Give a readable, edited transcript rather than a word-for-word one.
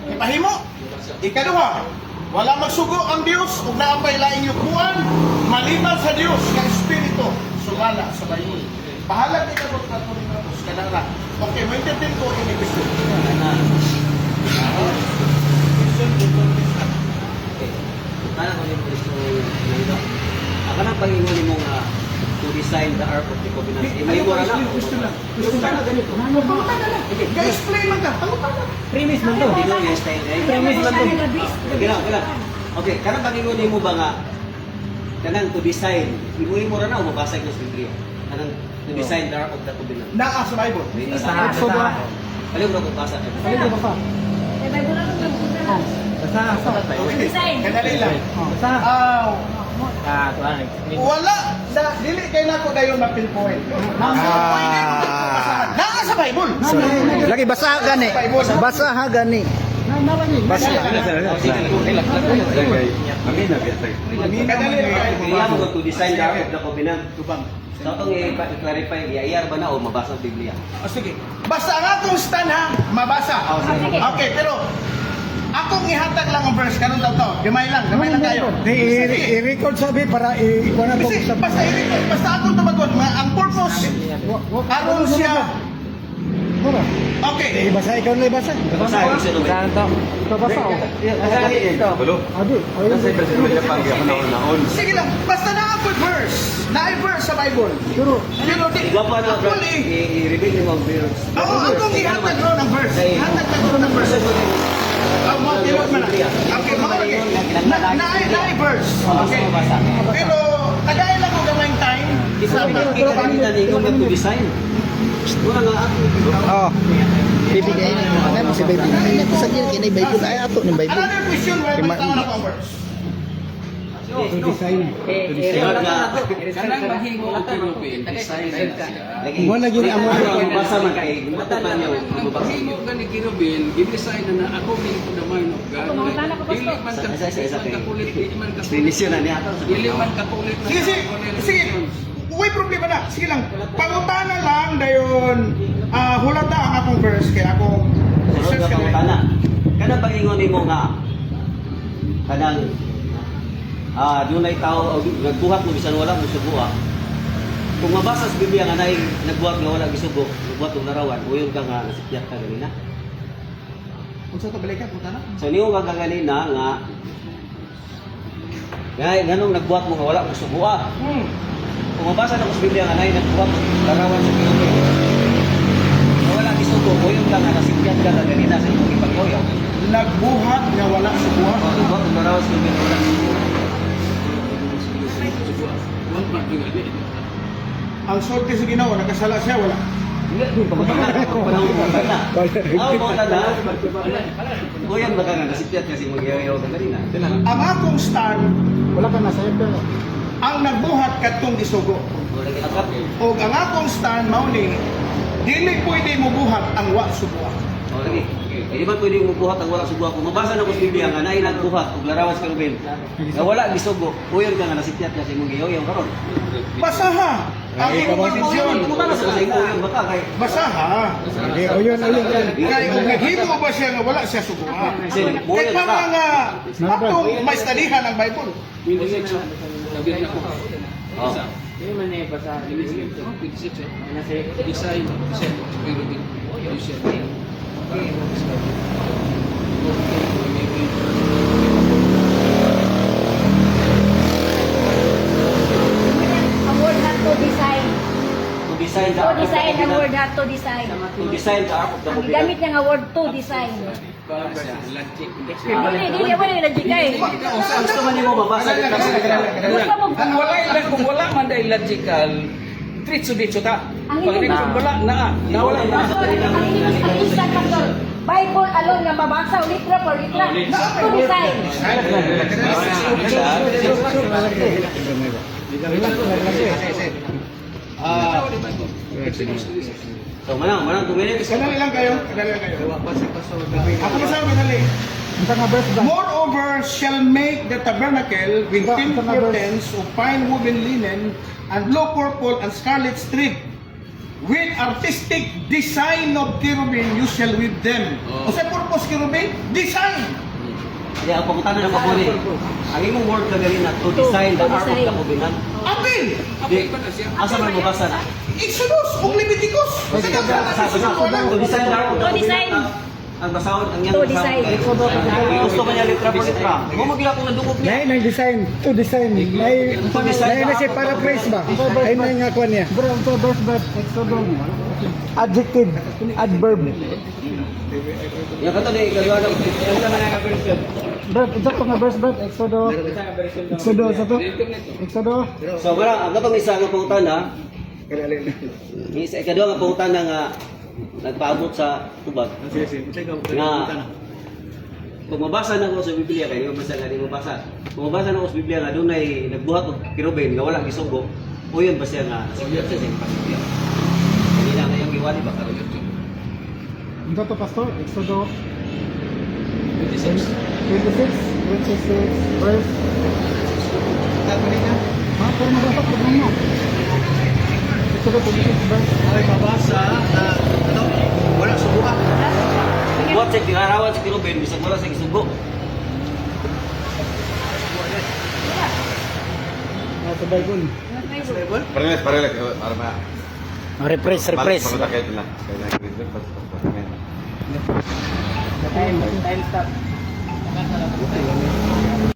ipahimo. Ikaduha, wala magsugo ang Dios ug naapay laing yukuan maliban sa Dios nga espiritu sumala sa Bible. Bahala kita ko sa Korintos kanara. Okay, mo intindihin ko ini question. Kana ko yung gusto nito. Ako na pangingon mo nga to design the Ark of the Covenant. May mo na. Gusto na ganito. Pangutan na lang. Ga-explain man ka. Pangutan na. Premise man to. Dito yung style. Premise man to. Kira. Okay, kana pangingon mo ba nga kanang to design. Imuhin mo ra na o mabasa ko sa Biblia. Kanang to design the Ark of the Covenant. Naa sa Bible. Sa Alam mo kung basa. Alam mo pa. Eh, may mula kang magpunta. Okay. Kadali lang. Wala sa dili kay nako dayon ma-pinpoint. Naa sa Bible. Lagi basa gani. Basa ha gani. Basa. Kadali lang. Kaya mo to design the Ark of the Covenant. Sa itong i-clarify, i-ayar ba na o mabasa ang Biblia? Sige. Basta ang akong stand ha, mabasa. Okay, pero akong ihatag lang ang verse karon daw to. Gamay lang kayo. I-record sabi para ikuha na to Kasi sa basta akong tumagon, ang purpose aron siya. Okay. Ibasa ikaw na ibasa. Basa ang isa doon. Basa o. Sige lang, basta na ako verse. Na-verse sa Bible. Pero di, Iba pa na, actually, i-reveal mo ang verse. oo, akong ihatag ron ng verse. Ihatag na ron ng verse. Mo tilot man. Okay, mo lagi. Na-verse. Okay. Pero tagay lang ko gamay time. Sabi ko, kita kanina ni ikaw to design. Wala nga ako. Oh. Bibigay na yung ano si Bible. Ay nato sa gil kinay Bible ay ato ni Bible. Another question, why ba tao na ang verse? To design. Kanang mahimo og kinubin, design na siya. Mo lagi ang Ang basa man kay matutan niyo. Ang mahimo gani kinubin, gidesign na ako min ko damay no. Dili man kakulit, dili man kakulit. Finisyon na niya ato. Dili man kakulit na. Sige. Uy, problema na. Sige lang. Pangutana lang dayon. Hulata ang akong verse kaya ako Sunod ka pangutana. Kanang pangingon nimo nga kanang dunay tao nagbuhat mo bisan wala mo subuha. Kung mabasa sa Biblia nga nay nagbuhat nga wala gisugo, nagbuhat og larawan, uyon ka nga nasikyat ka ganina. Unsa to balikan putana? So niyo nga ganina nga ganong nagbuhat mo nga wala mo subuha. Kung mabasa na ko sa Biblia nga nay nagbuhat larawan sa Biblia. Wala gisugo, uyon ka nga nasikyat ka ganina sa imong ipagloyaw. Nagbuhat nga wala subuha. Nagbuhat og larawan sa Biblia wala gisugo. Ang sulti sa Ginoo nakasala siya wala. Kuyan baka nga nasipyat kasi mag-iayaw ka kanina. Ang akong stand Wala ka na sayop ka. ang nagbuhat kadtong isugo. O ang akong stand mao ni dili pwede mo buhat ang wa subuha. Hindi man pwede mo buhat ang wala subuha. Kung mabasa na ko sa Biblia nga naay nagbuhat ug larawan sa Ruben. Na wala gisugo. Kuyan ka nga nasipyat kasi mag-iayaw karon. Basaha. Ang imong posisyon. Kung na sa kuyan baka kay Basaha. Hindi o yun. Kaya kung naghimo ba siya nga wala siya subuha. Kaya pa nga atong may studihan ang Bible. Sabi na ko. Oh. Hindi man eh, basta. Design. Kinubin. Ang word not to design. To design the To Ark of the design, ang Covenant. word not to design. To design the Ark of the Ang Covenant. gamit niya nga word to design. Dili, wala yung logic eh. Gusto man nimo mabasa dito sa Gusto mo, Kung wala man dahil logical, tritso-ditso ta. Ang Pag hindi- wala na, nawala na. ang instant factor. Bible alone nga mabasa, litra per litra. To design. So manang 2 minutes. Kadali lang kayo. Ako masabi kadali. Moreover shall make the tabernacle with 10 curtains of fine woven linen and blue, purple, and scarlet strip. with artistic design of cherubim, you shall weave them. Oh. O sa purpose cherubim? Design. Kaya ang pangutanan ng kapuli, ang imong word ka gali na to design the art of kapubinan. Amen. Okay pa na siya. Asa man mabasa na? Exodus o Leviticus. To design the art of To design. kapubinan. Ang basahon, ang yan To design. gusto man niya litra por litra. Mo magila kung nadungog niya. Nay nang design, to design. Nay na siya paraphrase ba? Ay na nga kuan niya. Adjective, adverb. Yang kata ni kagawa na Verb, ito pa nga verse verb, Exodo. Exodo sa to. Exodo. So wala, ang katong isa nga pangutana. Isa ikaduha nga pangutana nga nagpaabot sa tubag. Nga kung mabasa na ko sa Biblia kay mabasa nga di mabasa. Kung mabasa na ko sa Biblia nga dunay nagbuhat og kirubin nga wala gisugo. O yun ba siya nga siya sa Biblia. Hindi na ngayong giwali ba karon. Ito to pastor, Exodo 26. 26, verse. Ha, pero mabasa ko mo. Exodo 26 verse. Ay mabasa na ano, wala subukan. Buhat sa tirarawan sa kirubin bisag wala sa gisugo. Sa Bible. Pareles, para ma... Refresh, refresh. Para kayo na. Time stop.